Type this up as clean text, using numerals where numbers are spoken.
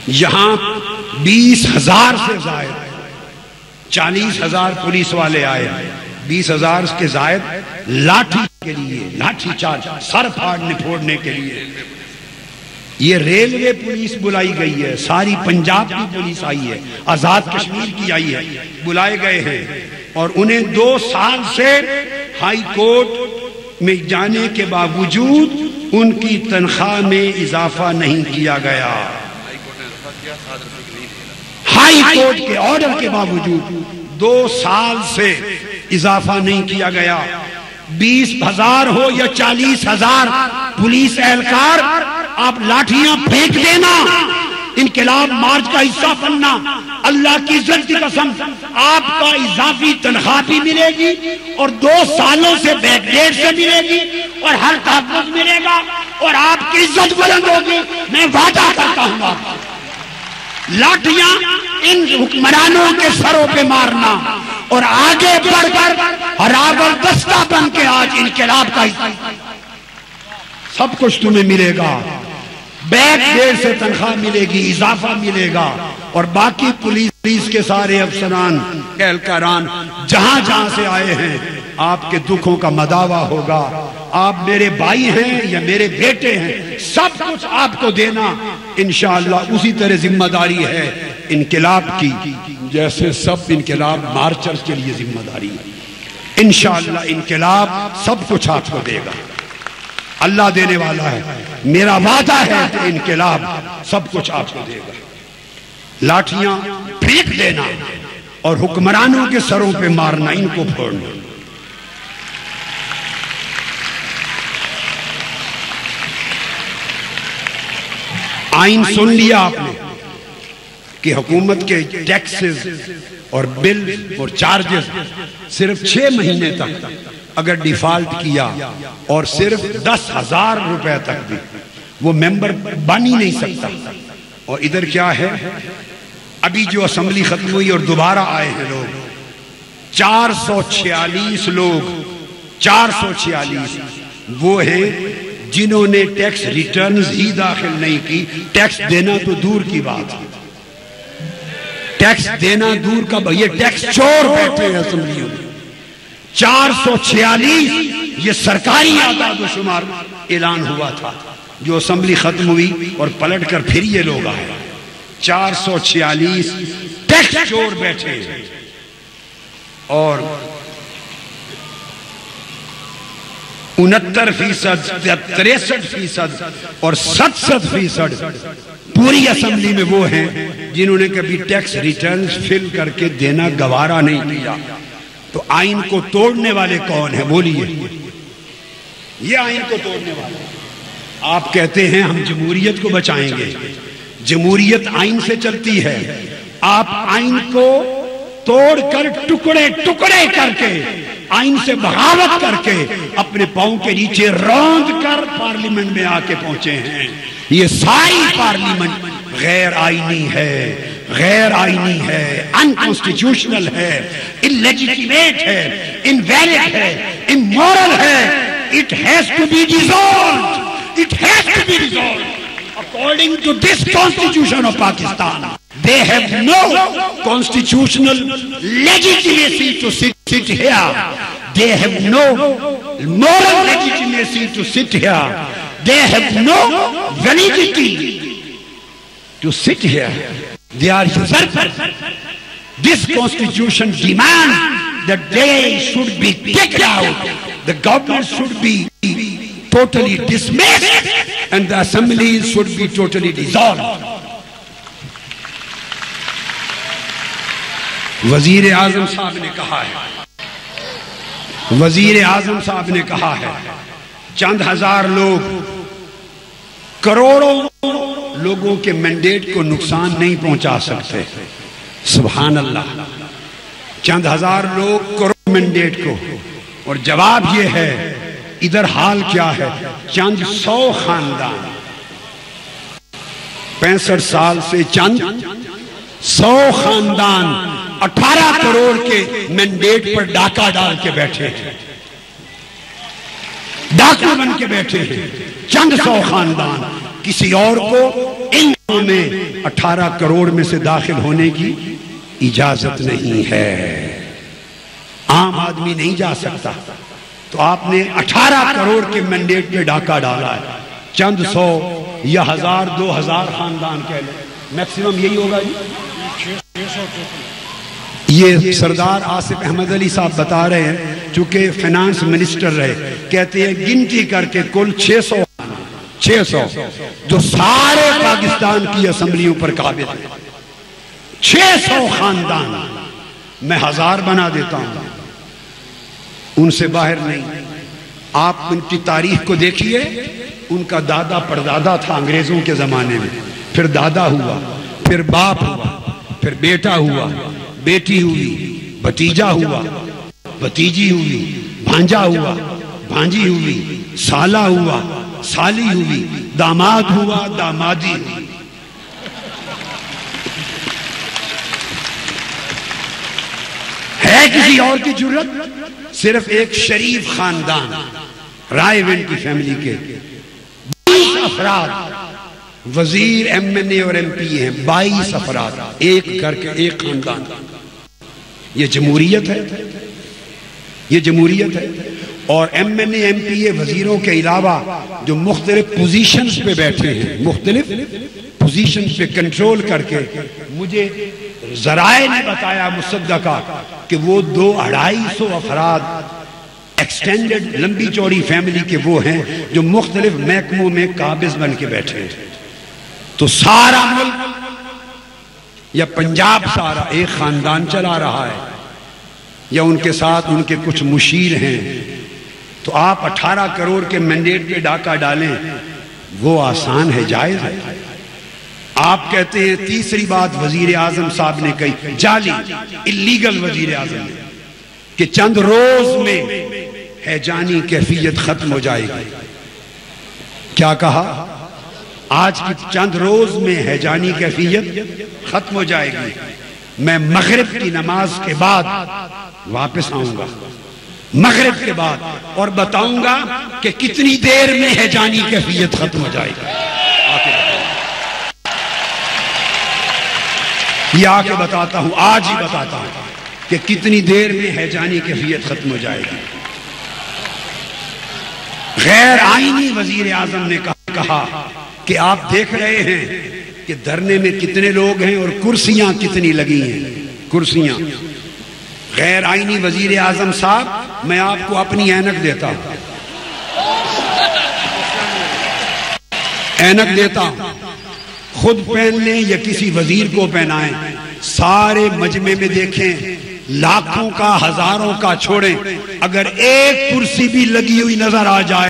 यहां 20,000 से जायद 40,000 पुलिस वाले आए, 20,000 के जायद लाठी के लिए, लाठी चार्ज, सर फाड़ने फोड़ने के लिए। ये रेलवे पुलिस बुलाई गई है, सारी पंजाब की पुलिस आई है, आजाद कश्मीर की आई है, बुलाए गए हैं। और उन्हें 2 साल से हाई कोर्ट में जाने के बावजूद उनकी तनख्वाह में इजाफा नहीं किया गया। हाई कोर्ट के ऑर्डर के बावजूद 2 साल से इजाफा नहीं किया गया। 20,000 हो या 40,000 पुलिस एहलकार, आप लाठियां फेंक देना, इनकलाब मार्च का हिस्सा बनना, अल्लाह की इज्जत की कसम आपका इजाफी तनख्वाह भी मिलेगी और 2 सालों से बैकडेट से मिलेगी और हर तहफ़्फ़ुज़ मिलेगा और आपकी इज्जत बुलंद होगी। मैं वादा करता हूं लाठियां इन हुक्मरानों के सरों पे मारना और आगे बढ़कर हरावर दस्ता बन के आज इनकलाब का सब कुछ तुम्हें मिलेगा। बैक डेट से तनख्वाह मिलेगी, इजाफा मिलेगा और बाकी पुलिस के सारे अफसरान एहलकारान जहां जहां से आए हैं आपके दुखों का मदावा होगा। आप मेरे भाई हैं या मेरे बेटे हैं, सब कुछ आपको देना इंशाअल्लाह उसी तरह जिम्मेदारी है इनकलाब की जैसे सब इनकलाब मार्चर्स के लिए जिम्मेदारी है। इंशाअल्लाह इनकलाब सब कुछ आपको देगा, अल्लाह देने वाला है। मेरा वादा है कि इनकलाब सब कुछ आपको देगा। लाठियां फेंक देना और हुक्मरानों के सरों पे मारना, इनको फोड़ना। आइन सुन लिया आपने कि हुकूमत के टैक्सेस और बिल और चार्जेस सिर्फ 6 महीने तक अगर डिफॉल्ट किया और सिर्फ 10,000 रुपए तक भी वो मेंबर बन ही नहीं सकता। और इधर क्या है, अभी जो असेंबली खत्म हुई और दोबारा आए हैं लोग, 446 लोग, 446 वो हैं जिन्होंने टैक्स रिटर्न्स ही दाखिल नहीं की। टैक्स देना तो दूर की बात है, टैक्स देना दूर का, ये टैक्स चोर बैठे हैं असेंबलियों में। 446 ये सरकारी आदाद शुमार ऐलान हुआ था, जो असेंबली खत्म हुई और पलट कर फिर ये लोग आए। 446 टैक्स चोर बैठे और 69%, 63% और 67% पूरी असेंबली में वो हैं जिन्होंने कभी टैक्स रिटर्न्स फिल करके देना गवारा नहीं किया। तो आइन को तोड़ने वाले कौन है बोलिए? ये आइन को तोड़ने वाले। आप कहते हैं हम जमहूरियत को बचाएंगे, जमहूरियत आइन से चलती है। आप आइन को तोड़कर टुकड़े टुकड़े करके, आइन से बगावत करके अपने पांव के नीचे रौंद कर पार्लियामेंट में आके पहुंचे हैं। ये सारी पार्लियामेंट गैर आईनी है, गैर आईनी है, अनकॉन्स्टिट्यूशनल है, इलेजिटिमेट है, इनवैलिड है, इमोरल है। It has to be dissolved, it has to be resolved according to this constitution of Pakistan. They have no constitutional legitimacy to sit here. They have no moral legitimacy to sit here. They have no validity to sit here. They are usurpers. This constitution demands that they should be kicked out. The government should be totally dismissed and the assemblies should be totally dissolved. वजीर आजम साहब ने कहा है, वजीर आजम साहब ने कहा है, चंद हजार लोग करोड़ों लोगों के मैंडेट को नुकसान नहीं पहुंचा सकते। सुभान अल्लाह, चंद हजार लोग करोड़ मैंडेट को। और जवाब यह है, इधर हाल क्या है, चंद 100 खानदान 65 साल से चंद 100 खानदान 18 करोड़ के मैंडेट पर डाका डाल के बैठे हैं, डाकू बन के बैठे हैं। चंद 100 खानदान किसी और को इन में 18 करोड़ में से दाखिल होने की इजाजत नहीं है। आम आदमी नहीं जा सकता। तो आपने 18 करोड़ के मैंडेट पे डाका डाला है। चंद 100 या 1000 2000 खानदान कह लो, मैक्सिमम यही होगा जी। ये सरदार आसिफ अहमद अली साहब बता रहे हैं, चूंकि फाइनेंस मिनिस्टर रहे, कहते हैं गिनती करके कुल 600 जो सारे पाकिस्तान की असेंबलियों पर काबिल है। 600 खानदान, मैं 1000 बना देता हूं, उनसे बाहर नहीं। आप उनकी तारीख को देखिए, उनका दादा परदादा था अंग्रेजों के जमाने में, फिर दादा हुआ, फिर बाप हुआ, फिर बेटा हुआ, बेटी हुई, भतीजा हुआ, भतीजी हुई, भांजा हुआ, भांजी हुई, साला हुआ, साली हुई, दामाद हुआ, दामादी हुई। है किसी और की जरूरत? सिर्फ एक शरीफ खानदान रायविंड की फैमिली के 22 अफराद वजीर, MNA और MP हैं। 22 अफराद, एक घर के एक खानदान। ये जमहूरियत है, ये जमहूरियत है। और MNA MPA वजीरों के अलावा जो मुख्तलिफ पोजीशंस पे बैठे हैं, मुख्तलिफ पोजीशंस पे कंट्रोल करके, मुझे जराए ने बताया मुसद्दका कि वो 200-250 अफराद एक्सटेंडेड लंबी चौड़ी फैमिली के वो हैं जो मुख्तलिफ महकमों में काबिज बन के बैठे हैं। तो सारा मुल्क या पंजाब सारा एक खानदान चला रहा है, या उनके साथ उनके कुछ मुशीर हैं। तो आप 18 करोड़ के मैंडेट पे डाका डालें, वो आसान है, जायज है। आप कहते हैं, तीसरी बात वजीर आजम साहब ने कही, जाली इलीगल वजीर आजम ने, कि चंद रोज में हैजानी कैफियत खत्म हो जाएगी। क्या कहा? आज की चंद रोज में हैजानी कैफियत खत्म हो जाएगी। मैं मगरिब की नमाज के बाद वापस आऊंगा, मगरिब के बाद, और बताऊंगा कि कितनी देर में हैजानी कैफियत खत्म हो जाएगी। ये आके बताता हूं, आज ही बताता हूं कि कितनी देर में हैजानी कैफियत खत्म हो जाएगी। गैर आईनी वजीर आजम ने कहा कि आप देख रहे हैं कि धरने में कितने लोग हैं और कुर्सियां कितनी लगी हैं, कुर्सियां। गैर आईनी वजीर आजम साहब, मैं आपको अपनी ऐनक देता हूं, ऐनक देता हूं, खुद पहन लें या किसी वजीर को पहनाएं। सारे मजमे में देखें, लाखों का हजारों का छोड़ें, अगर एक कुर्सी भी लगी हुई नजर आ जाए